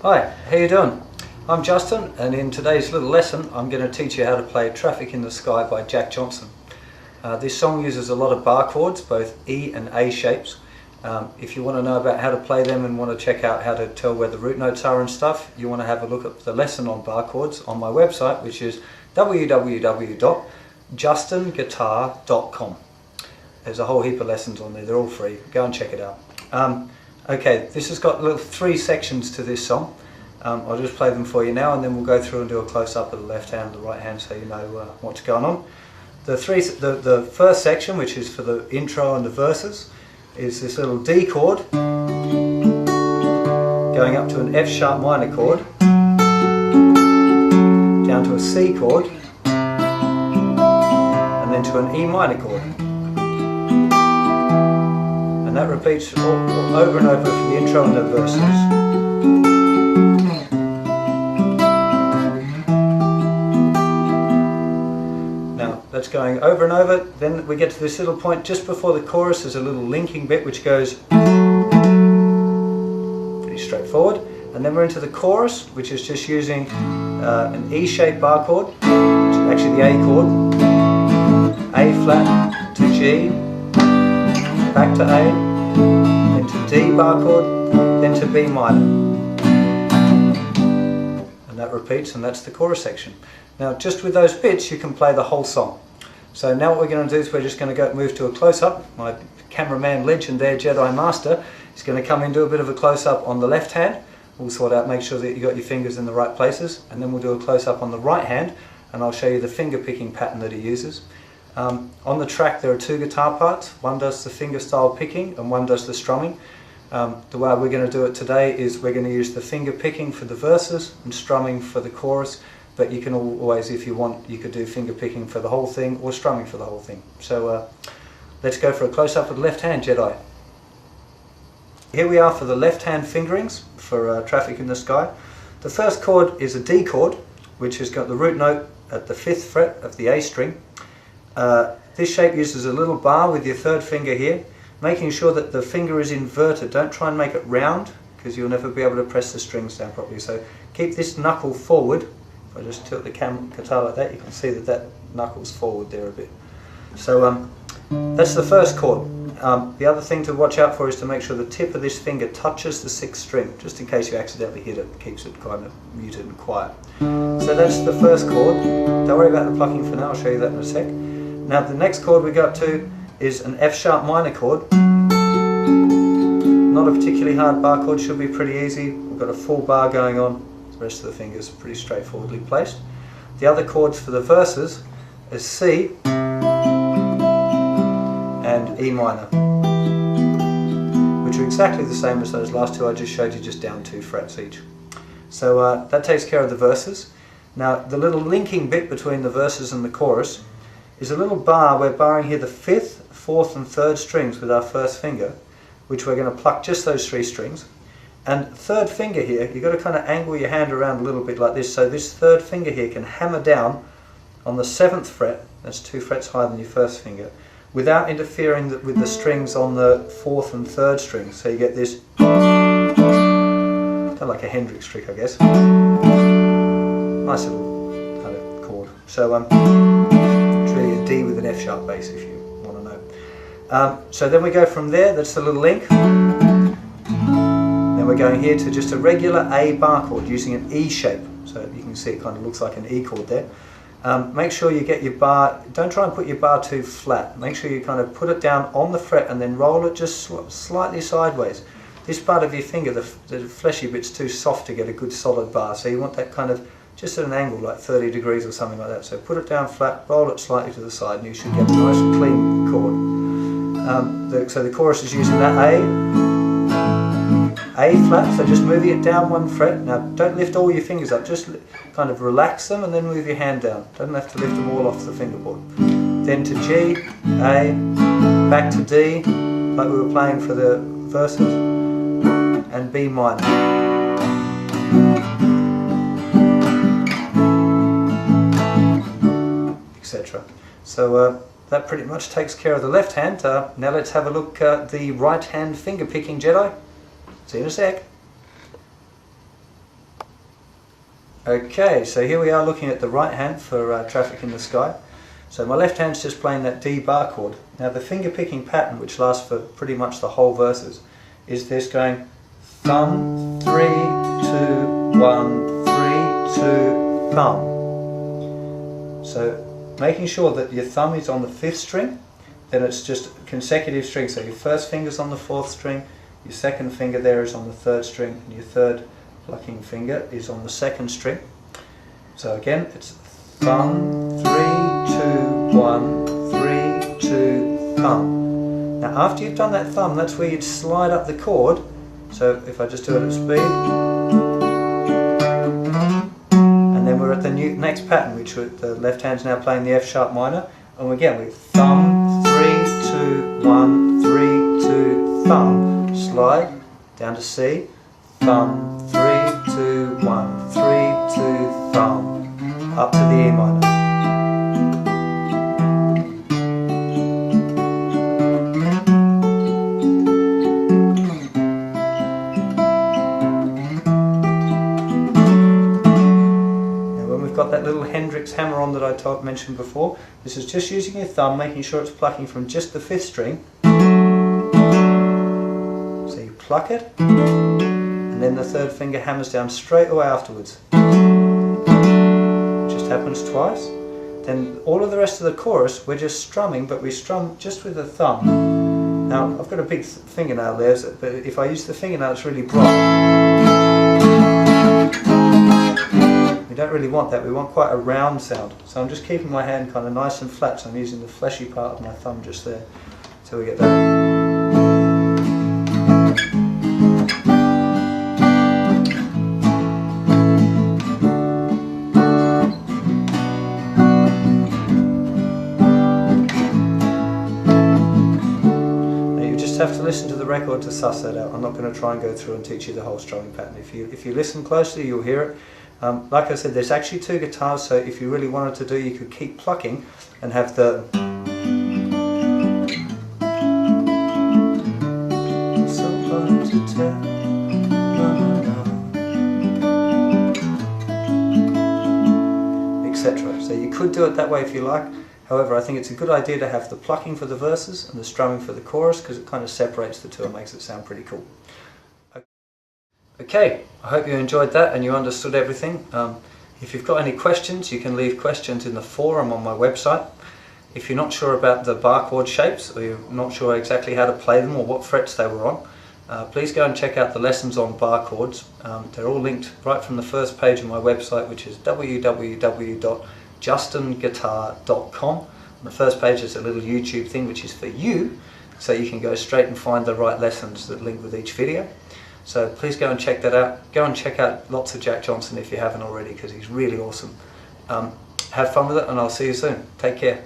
Hi, how you doing? I'm Justin, and in today's little lesson I'm going to teach you how to play Traffic in the Sky by Jack Johnson. This song uses a lot of bar chords, both E and A shapes. If you want to know about how to play them and want to check out how to tell where the root notes are and stuff, you want to have a look at the lesson on bar chords on my website, which is www.justinguitar.com. There's a whole heap of lessons on there, they're all free, go and check it out. Okay, this has got three sections to this song. I'll just play them for you now, and then we'll go through and do a close-up of the left hand and the right hand so you know what's going on. The first section, which is for the intro and the verses, is this little D chord going up to an F sharp minor chord, down to a C chord, and then to an E minor chord. And that repeats over and over for the intro and the verses. Now that's going over and over. Then we get to this little point just before the chorus. There's a little linking bit which goes pretty straightforward. And then we're into the chorus, which is just using an E-shaped bar chord, which is actually the A chord, A flat to G, back to A, then to D bar chord, then to B minor. And that repeats, and that's the chorus section. Now just with those bits you can play the whole song. So now what we're going to do is we're just going to move to a close-up. My cameraman legend there, Jedi Master, is going to come in, do a bit of a close-up on the left hand. We'll sort out, make sure that you got your fingers in the right places, and then we'll do a close-up on the right hand, and I'll show you the finger picking pattern that he uses. On the track there are two guitar parts. One does the finger style picking and one does the strumming. The way we're going to do it today is we're going to use the finger picking for the verses and strumming for the chorus, but you can always, if you want, you could do finger picking for the whole thing or strumming for the whole thing. So let's go for a close-up of the left hand, Jedi. Here we are for the left hand fingerings for Traffic in the Sky. The first chord is a D chord, which has got the root note at the 5th fret of the A string. This shape uses a little bar with your third finger here, making sure that the finger is inverted. Don't try and make it round, because you'll never be able to press the strings down properly. So keep this knuckle forward. If I just tilt the guitar like that, you can see that that knuckle's forward there a bit. So that's the first chord. The other thing to watch out for is to make sure the tip of this finger touches the 6th string, just in case you accidentally hit it. It keeps it kind of muted and quiet. So that's the first chord. Don't worry about the plucking for now, I'll show you that in a sec. Now the next chord we go up to is an F sharp minor chord. Not a particularly hard bar chord, should be pretty easy. We've got a full bar going on. The rest of the fingers are pretty straightforwardly placed. The other chords for the verses is C and E minor, which are exactly the same as those last two I just showed you, just down 2 frets each. So that takes care of the verses. Now the little linking bit between the verses and the chorus is a little bar. We're barring here the 5th, 4th and 3rd strings with our first finger, which we're going to pluck just those 3 strings. And third finger here, you've got to kind of angle your hand around a little bit like this, so this third finger here can hammer down on the 7th fret, that's 2 frets higher than your first finger, without interfering with the strings on the 4th and 3rd strings. So you get this, kind of like a Hendrix trick, I guess. Nice little kind of chord. So it's really a D with an F sharp bass if you want to know. So then we go from there, that's the little link. Then we're going here to just a regular A bar chord using an E shape. So you can see it kind of looks like an E chord there. Make sure you get your bar, don't try and put your bar too flat. Make sure you kind of put it down on the fret and then roll it just slightly sideways. This part of your finger, the fleshy bit's too soft to get a good solid bar, so you want that kind of just at an angle like 30 degrees or something like that. So put it down flat, roll it slightly to the side, and you should get a nice clean chord. So the chorus is using that A flat, so just moving it down 1 fret. Now don't lift all your fingers up, just kind of relax them and then move your hand down. Don't have to lift them all off the fingerboard. Then to G, A, back to D, like we were playing for the verses, and B minor. Etc. So that pretty much takes care of the left hand. Now let's have a look at the right hand finger picking, Jedi. See you in a sec. Okay, so here we are looking at the right hand for Traffic in the Sky. So my left hand's just playing that D bar chord. Now the finger picking pattern, which lasts for pretty much the whole verses, is this going thumb, 3, 2, 1, 3, 2, thumb. So making sure that your thumb is on the 5th string, then it's just consecutive strings. So your first finger's on the 4th string, your second finger there is on the 3rd string, and your third plucking finger is on the 2nd string. So again, it's thumb, 3, 2, 1, 3, 2, thumb. Now after you've done that thumb, that's where you'd slide up the chord. So if I just do it at speed, and then we're at the next pattern, which the left hand's now playing the F sharp minor, and again we thumb, 3, 2, 1, 3, 2, thumb, slide down to C, thumb, 3, 2, 1, 3, 2, thumb, up to the E minor. Now when we've got that little Hendrix hammer on that I mentioned before, this is just using your thumb, making sure it's plucking from just the 5th string. So you pluck it, and then the 3rd finger hammers down straight away afterwards. Just happens twice. Then all of the rest of the chorus we're just strumming, but we strum just with the thumb. Now I've got a big fingernail there, but if I use the fingernail it's really bright. We don't really want that, we want quite a round sound. So I'm just keeping my hand kind of nice and flat, so I'm using the fleshy part of my thumb just there, so we get that. Have to listen to the record to suss that out. I'm not going to try and go through and teach you the whole strumming pattern. If you listen closely, you'll hear it. Like I said, there's actually 2 guitars, so if you really wanted to do, you could keep plucking and have the so hard to tell, etc. So you could do it that way if you like. However, I think it's a good idea to have the plucking for the verses and the strumming for the chorus, because it kind of separates the two and makes it sound pretty cool. Okay, I hope you enjoyed that and you understood everything. If you've got any questions, you can leave questions in the forum on my website. If you're not sure about the bar chord shapes, or you're not sure exactly how to play them or what frets they were on, please go and check out the lessons on bar chords. They're all linked right from the first page of my website, which is www.justinguitar.com. On the first page is a little YouTube thing which is for you, so you can go straight and find the right lessons that link with each video. So please go and check that out. Go and check out lots of Jack Johnson if you haven't already, because he's really awesome. Have fun with it, and I'll see you soon. Take care.